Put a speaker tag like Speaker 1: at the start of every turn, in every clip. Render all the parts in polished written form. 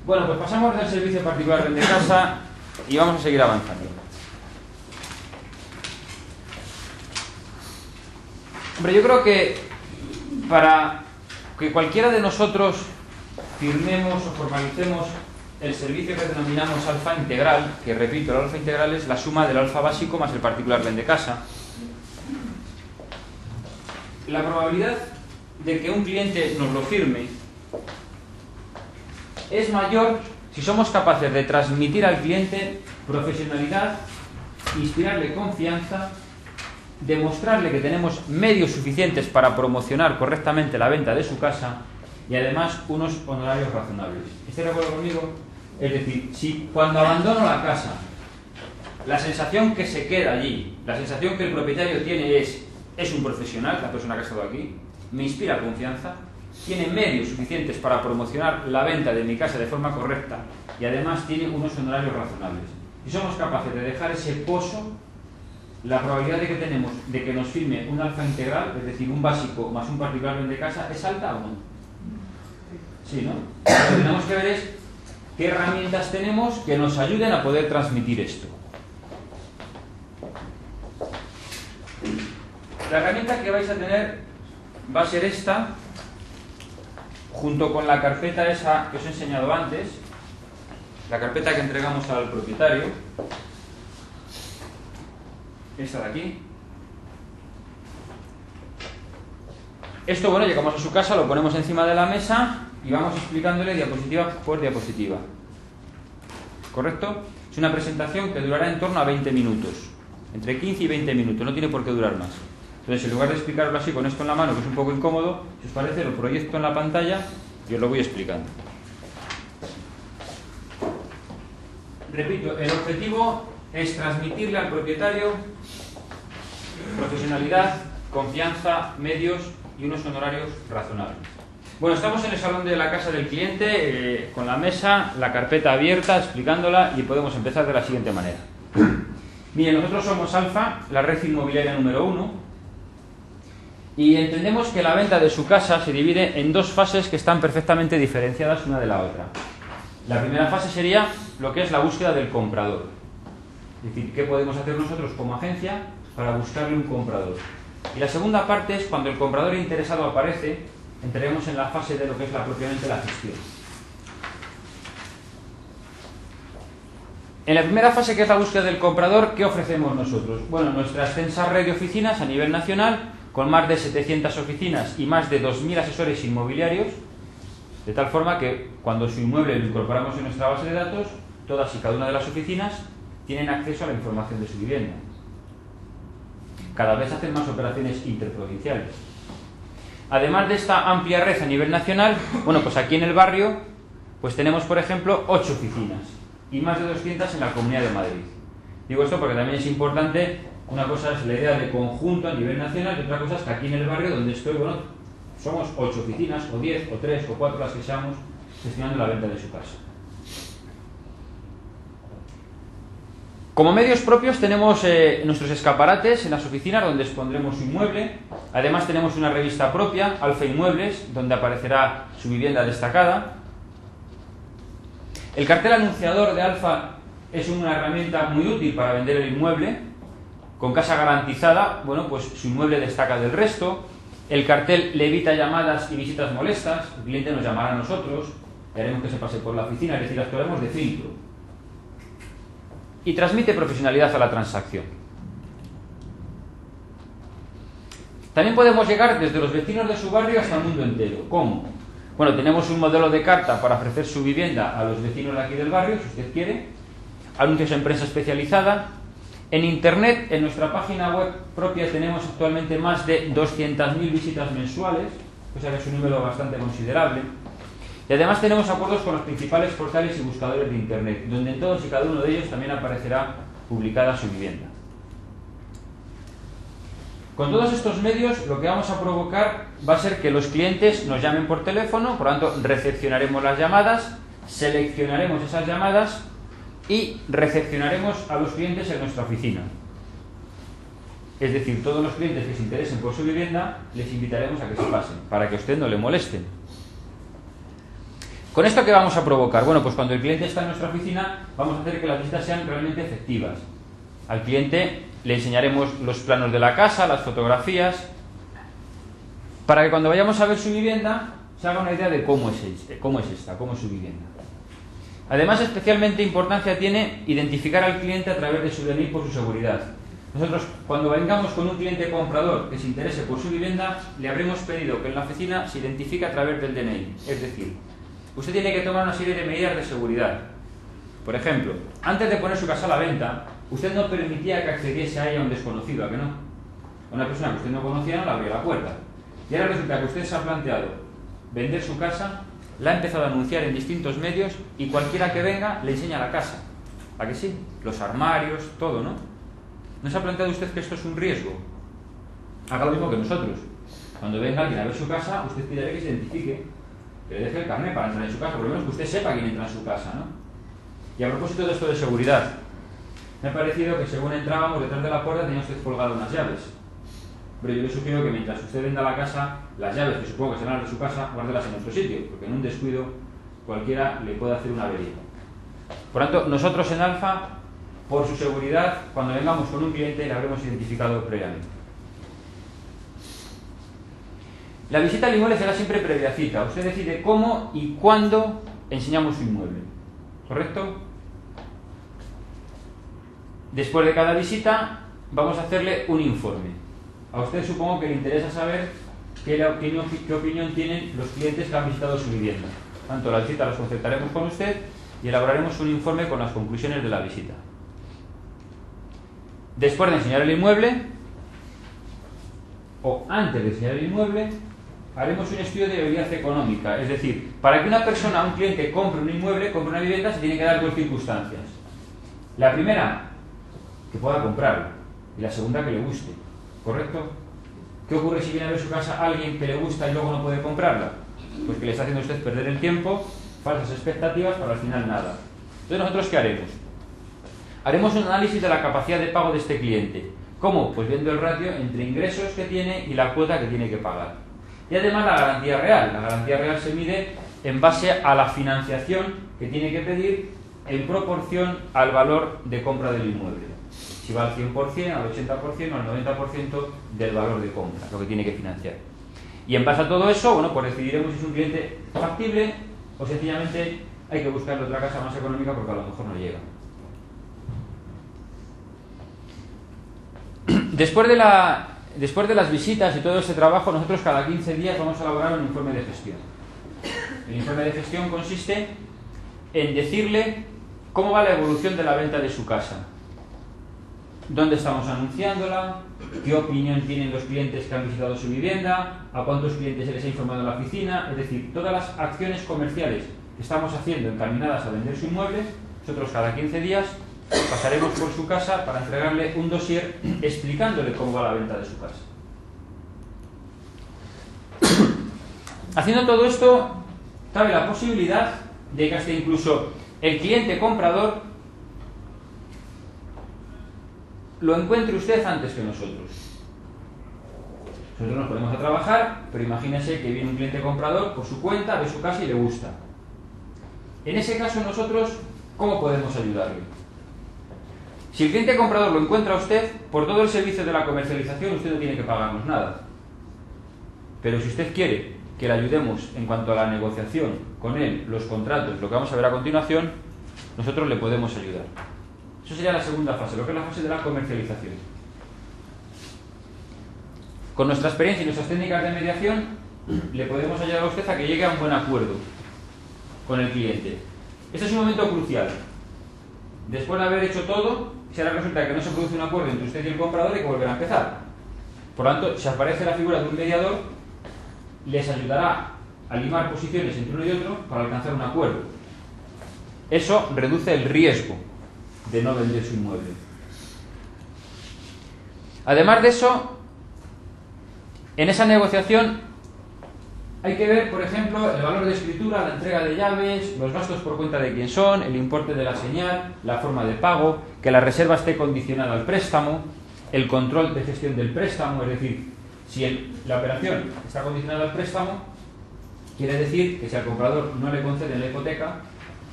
Speaker 1: Bueno, pues pasamos del servicio particular Vende Casa y vamos a seguir avanzando. Hombre, yo creo que para que cualquiera de nosotros firmemos o formalicemos el servicio que denominamos alfa integral, que repito, el alfa integral es la suma del alfa básico más el particular Vende Casa, la probabilidad de que un cliente nos lo firme es mayor si somos capaces de transmitir al cliente profesionalidad, inspirarle confianza, demostrarle que tenemos medios suficientes para promocionar correctamente la venta de su casa y además unos honorarios razonables. ¿Estáis de acuerdo conmigo? Es decir, si cuando abandono la casa la sensación que se queda allí, la sensación que el propietario tiene es un profesional, la persona que ha estado aquí, me inspira confianza, tiene medios suficientes para promocionar la venta de mi casa de forma correcta y además tiene unos honorarios razonables. Si somos capaces de dejar ese pozo, la probabilidad de que tenemos de que nos firme un alfa integral, es decir, un básico más un particular Vende Casa, ¿es alta o no? Sí, ¿no? Lo que tenemos que ver es qué herramientas tenemos que nos ayuden a poder transmitir esto. La herramienta que vais a tener va a ser esta, junto con la carpeta esa que os he enseñado antes, la carpeta que entregamos al propietario, esta de aquí. Esto, bueno, llegamos a su casa, lo ponemos encima de la mesa y vamos explicándole diapositiva por diapositiva. ¿Correcto? Es una presentación que durará en torno a 20 minutos, entre 15 y 20 minutos, no tiene por qué durar más. Entonces, en lugar de explicarlo así con esto en la mano, que es un poco incómodo, si os parece, lo proyecto en la pantalla y os lo voy explicando. Repito, el objetivo es transmitirle al propietario profesionalidad, confianza, medios y unos honorarios razonables. Bueno, estamos en el salón de la casa del cliente, con la mesa, la carpeta abierta, explicándola, y podemos empezar de la siguiente manera. Miren, nosotros somos Alfa, la red inmobiliaria número 1, y entendemos que la venta de su casa se divide en dos fases que están perfectamente diferenciadas una de la otra. La primera fase sería lo que es la búsqueda del comprador. Es decir, ¿qué podemos hacer nosotros como agencia para buscarle un comprador? Y la segunda parte es cuando el comprador interesado aparece, entraremos en la fase de lo que es propiamente la gestión. En la primera fase, que es la búsqueda del comprador, ¿qué ofrecemos nosotros? Bueno, nuestra extensa red de oficinas a nivel nacional, con más de 700 oficinas y más de 2.000 asesores inmobiliarios, de tal forma que cuando su inmueble lo incorporamos en nuestra base de datos, todas y cada una de las oficinas tienen acceso a la información de su vivienda. Cada vez hacen más operaciones interprovinciales. Además de esta amplia red a nivel nacional, bueno, pues aquí en el barrio pues tenemos, por ejemplo, 8 oficinas y más de 200 en la Comunidad de Madrid. Digo esto porque también es importante. Una cosa es la idea de conjunto a nivel nacional y otra cosa es que aquí en el barrio donde estoy, bueno, somos 8 oficinas, o 10, o 3, o 4 las que seamos, gestionando la venta de su casa. Como medios propios tenemos nuestros escaparates en las oficinas donde expondremos su inmueble. Además tenemos una revista propia, Alfa Inmuebles, donde aparecerá su vivienda destacada. El cartel anunciador de Alfa es una herramienta muy útil para vender el inmueble. Con casa garantizada, bueno, pues su inmueble destaca del resto. El cartel le evita llamadas y visitas molestas. El cliente nos llamará a nosotros, le haremos que se pase por la oficina, es decir, actuaremos de filtro. Y transmite profesionalidad a la transacción. También podemos llegar desde los vecinos de su barrio hasta el mundo entero. ¿Cómo? Bueno, tenemos un modelo de carta para ofrecer su vivienda a los vecinos de aquí del barrio, si usted quiere. Anuncios en prensa especializada. En Internet, en nuestra página web propia, tenemos actualmente más de 200.000 visitas mensuales, o sea que es un número bastante considerable. Y además tenemos acuerdos con los principales portales y buscadores de Internet, donde en todos y cada uno de ellos también aparecerá publicada su vivienda. Con todos estos medios, lo que vamos a provocar va a ser que los clientes nos llamen por teléfono, por lo tanto, recepcionaremos las llamadas, seleccionaremos esas llamadas y recepcionaremos a los clientes en nuestra oficina. Es decir, todos los clientes que se interesen por su vivienda les invitaremos a que se pasen, para que a usted no le molesten. ¿Con esto qué vamos a provocar? Bueno, pues cuando el cliente está en nuestra oficina, vamos a hacer que las visitas sean realmente efectivas. Al cliente le enseñaremos los planos de la casa, las fotografías, para que cuando vayamos a ver su vivienda se haga una idea de cómo es su vivienda. Además, especialmente importancia tiene identificar al cliente a través de su DNI por su seguridad. Nosotros, cuando vengamos con un cliente comprador que se interese por su vivienda, le habremos pedido que en la oficina se identifique a través del DNI. Es decir, usted tiene que tomar una serie de medidas de seguridad. Por ejemplo, antes de poner su casa a la venta, usted no permitía que accediese a ella un desconocido, ¿a que no? Una persona que usted no conocía no le abría la puerta. Y ahora resulta que usted se ha planteado vender su casa, la ha empezado a anunciar en distintos medios y cualquiera que venga le enseña la casa. ¿A que sí? Los armarios, todo, ¿no? ¿No se ha planteado usted que esto es un riesgo? Haga lo mismo que nosotros. Cuando venga alguien a ver su casa, usted pide que se identifique, que le deje el carnet para entrar en su casa, por lo menos que usted sepa quién entra en su casa, ¿no? Y a propósito de esto de seguridad, me ha parecido que según entrábamos detrás de la puerta tenía usted colgado unas llaves. Pero yo le sugiero que mientras usted venda la casa, las llaves, que supongo que serán las de su casa, guárdelas en otro sitio, porque en un descuido cualquiera le puede hacer una avería. Por tanto, nosotros en Alfa, por su seguridad, cuando vengamos con un cliente, le habremos identificado previamente. La visita al inmueble será siempre previa cita. Usted decide cómo y cuándo enseñamos su inmueble. ¿Correcto? Después de cada visita, vamos a hacerle un informe. A usted supongo que le interesa saber qué opinión tienen los clientes que han visitado su vivienda. Tanto la visita las concertaremos con usted y elaboraremos un informe con las conclusiones de la visita. Después de enseñar el inmueble, o antes de enseñar el inmueble, haremos un estudio de viabilidad económica. Es decir, para que una persona, un cliente, compre un inmueble, compre una vivienda, se tiene que dar dos circunstancias. La primera, que pueda comprarlo. Y la segunda, que le guste. ¿Correcto? ¿Qué ocurre si viene a ver su casa alguien que le gusta y luego no puede comprarla? Pues que le está haciendo a usted perder el tiempo, falsas expectativas, para al final nada. Entonces, ¿nosotros qué haremos? Haremos un análisis de la capacidad de pago de este cliente. ¿Cómo? Pues viendo el ratio entre ingresos que tiene y la cuota que tiene que pagar. Y además la garantía real. La garantía real se mide en base a la financiación que tiene que pedir en proporción al valor de compra del inmueble. Si va al 100%, al 80% o al 90% del valor de compra, lo que tiene que financiar. Y en base a todo eso, bueno, pues decidiremos si es un cliente factible o sencillamente hay que buscarle otra casa más económica porque a lo mejor no llega. Después de las visitas y todo ese trabajo, nosotros cada 15 días vamos a elaborar un informe de gestión. El informe de gestión consiste en decirle cómo va la evolución de la venta de su casa. ¿Dónde estamos anunciándola? ¿Qué opinión tienen los clientes que han visitado su vivienda? ¿A cuántos clientes se les ha informado en la oficina? Es decir, todas las acciones comerciales que estamos haciendo encaminadas a vender su inmueble, nosotros cada 15 días pasaremos por su casa para entregarle un dossier explicándole cómo va la venta de su casa. Haciendo todo esto, cabe la posibilidad de que hasta incluso el cliente comprador lo encuentre usted antes que nosotros. Nosotros nos ponemos a trabajar, pero imagínese que viene un cliente comprador por su cuenta, ve su casa y le gusta. En ese caso nosotros, ¿cómo podemos ayudarle? Si el cliente comprador lo encuentra a usted, por todo el servicio de la comercialización usted no tiene que pagarnos nada. Pero si usted quiere que le ayudemos en cuanto a la negociación con él, los contratos, lo que vamos a ver a continuación, nosotros le podemos ayudar. Eso sería la segunda fase, lo que es la fase de la comercialización. Con nuestra experiencia y nuestras técnicas de mediación, le podemos ayudar a usted a que llegue a un buen acuerdo con el cliente. Este es un momento crucial. Después de haber hecho todo, si ahora resulta que no se produce un acuerdo entre usted y el comprador, hay que volver a empezar. Por lo tanto, si aparece la figura de un mediador, les ayudará a limar posiciones entre uno y otro para alcanzar un acuerdo. Eso reduce el riesgo de no vender su inmueble. Además de eso, en esa negociación hay que ver, por ejemplo, el valor de escritura, la entrega de llaves, los gastos por cuenta de quién son, el importe de la señal, la forma de pago, que la reserva esté condicionada al préstamo, el control de gestión del préstamo, es decir, si la operación está condicionada al préstamo, Quiere decir que si al comprador no le conceden la hipoteca,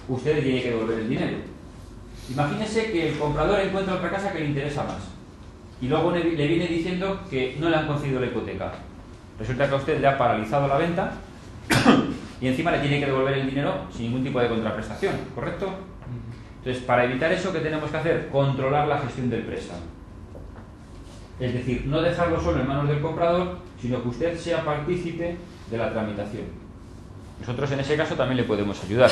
Speaker 1: usted le tiene que devolver el dinero. Imagínese que el comprador encuentra otra casa que le interesa más y luego le viene diciendo que no le han concedido la hipoteca. Resulta que a usted le ha paralizado la venta y encima le tiene que devolver el dinero sin ningún tipo de contraprestación, ¿correcto? Entonces, para evitar eso, ¿qué tenemos que hacer? Controlar la gestión del préstamo. Es decir, no dejarlo solo en manos del comprador, sino que usted sea partícipe de la tramitación. Nosotros en ese caso también le podemos ayudar.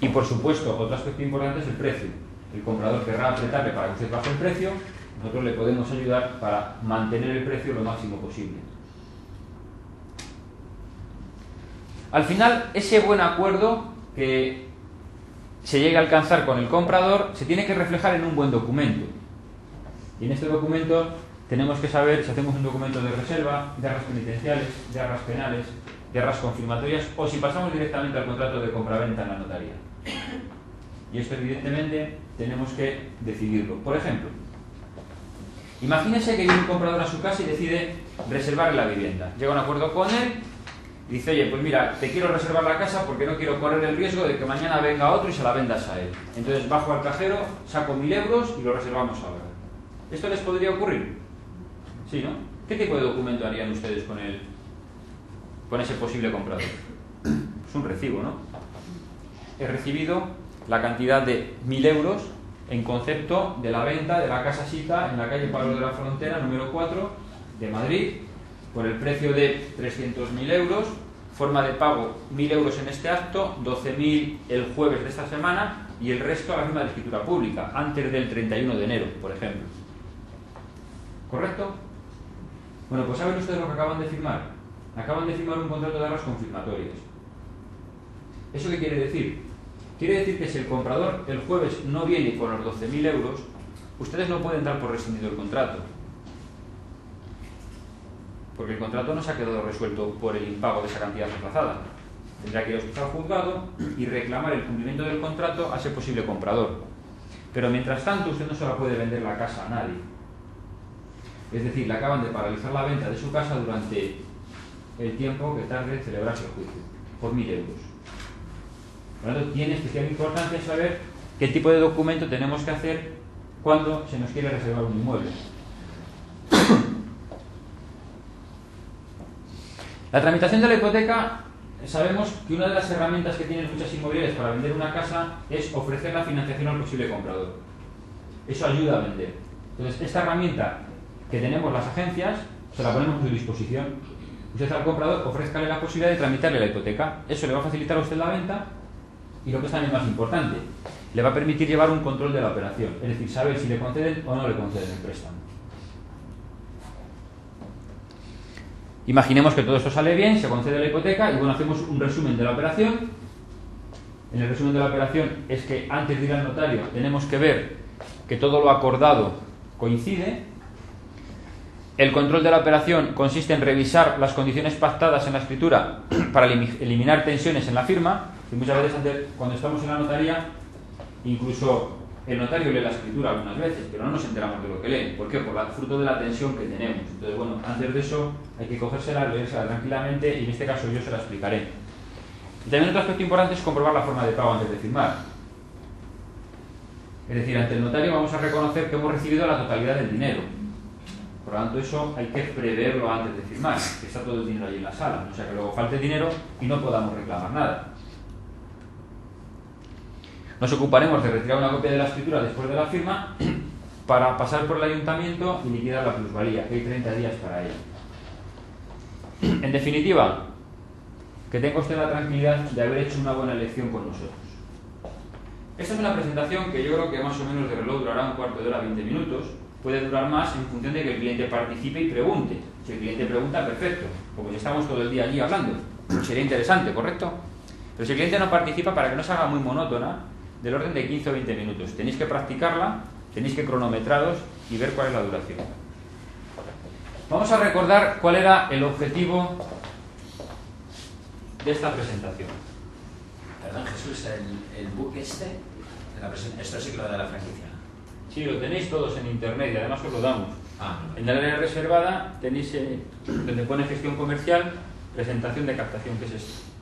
Speaker 1: Y por supuesto, otro aspecto importante es el precio. El comprador querrá apretarle para que usted baje el precio, nosotros le podemos ayudar para mantener el precio lo máximo posible. Al final, ese buen acuerdo que se llegue a alcanzar con el comprador se tiene que reflejar en un buen documento. Y en este documento tenemos que saber si hacemos un documento de reserva, de arras penitenciales, de arras penales, de arras confirmatorias o si pasamos directamente al contrato de compraventa en la notaría. Y esto evidentemente tenemos que decidirlo. Por ejemplo, imagínese que viene un comprador a su casa y decide reservar la vivienda. Llega a un acuerdo con él y dice, oye, pues mira, te quiero reservar la casa porque no quiero correr el riesgo de que mañana venga otro y se la vendas a él. Entonces bajo al cajero, saco 1000 euros y lo reservamos ahora. ¿Esto les podría ocurrir? Sí, ¿no? ¿Qué tipo de documento harían ustedes con ese posible comprador? Es un recibo, ¿no? He recibido la cantidad de 1000 euros en concepto de la venta de la casita en la calle Pablo de la Frontera, número 4, de Madrid, por el precio de 300.000 euros, forma de pago 1000 euros en este acto, 12.000 el jueves de esta semana y el resto a la firma de escritura pública, antes del 31 de enero, por ejemplo. ¿Correcto? Bueno, pues ¿saben ustedes lo que acaban de firmar? Acaban de firmar un contrato de arras confirmatorias. ¿Eso qué quiere decir? Quiere decir que si el comprador el jueves no viene con los 12.000 euros, ustedes no pueden dar por rescindido el contrato. Porque el contrato no se ha quedado resuelto por el impago de esa cantidad desplazada. Tendrá que ir usted al juzgado y reclamar el cumplimiento del contrato a ese posible comprador. Pero mientras tanto usted no se la puede vender la casa a nadie. Es decir, le acaban de paralizar la venta de su casa durante el tiempo que tarde en celebrarse el juicio, por 1000 euros. Por lo tanto, tiene especial importancia saber qué tipo de documento tenemos que hacer cuando se nos quiere reservar un inmueble. La tramitación de la hipoteca, sabemos que una de las herramientas que tienen muchas inmobiliarias para vender una casa es ofrecer la financiación al posible comprador. Eso ayuda a vender. Entonces, esta herramienta que tenemos las agencias, se la ponemos a su disposición. Usted al comprador ofrézcale la posibilidad de tramitarle la hipoteca. Eso le va a facilitar a usted la venta y lo que es también más importante, le va a permitir llevar un control de la operación, es decir, saber si le conceden o no le conceden el préstamo. Imaginemos que todo esto sale bien, se concede la hipoteca y bueno, hacemos un resumen de la operación. En el resumen de la operación es que antes de ir al notario tenemos que ver que todo lo acordado coincide. El control de la operación consiste en revisar las condiciones pactadas en la escritura para eliminar tensiones en la firma. Y muchas veces cuando estamos en la notaría, incluso el notario lee la escritura algunas veces, pero no nos enteramos de lo que lee. ¿Por qué? Por el fruto de la tensión que tenemos. Entonces, bueno, antes de eso hay que cogérsela, leérsela tranquilamente y en este caso yo se la explicaré. Y también otro aspecto importante es comprobar la forma de pago antes de firmar. Es decir, ante el notario vamos a reconocer que hemos recibido la totalidad del dinero. Por lo tanto, eso hay que preverlo antes de firmar, que está todo el dinero ahí en la sala, o sea que luego falte dinero y no podamos reclamar nada. Nos ocuparemos de retirar una copia de la escritura después de la firma para pasar por el ayuntamiento y liquidar la plusvalía, que hay 30 días para ello. En definitiva, que tenga usted la tranquilidad de haber hecho una buena elección con nosotros. Esta es una presentación que yo creo que más o menos de reloj durará un cuarto de hora, 20 minutos. Puede durar más en función de que el cliente participe y pregunte. Si el cliente pregunta, perfecto, como si estamos todo el día allí hablando. Sería interesante, ¿correcto? Pero si el cliente no participa, para que no se haga muy monótona, del orden de 15 o 20 minutos. Tenéis que practicarla, tenéis que cronometraros y ver cuál es la duración. Vamos a recordar cuál era el objetivo de esta presentación.
Speaker 2: Perdón, Jesús, el book este, de la esto sí que lo de la franquicia.
Speaker 1: Sí, lo tenéis todos en internet y además os lo damos.
Speaker 2: Ah,
Speaker 1: en el área reservada tenéis donde pone gestión comercial, Presentación de captación, ¿qué es esto?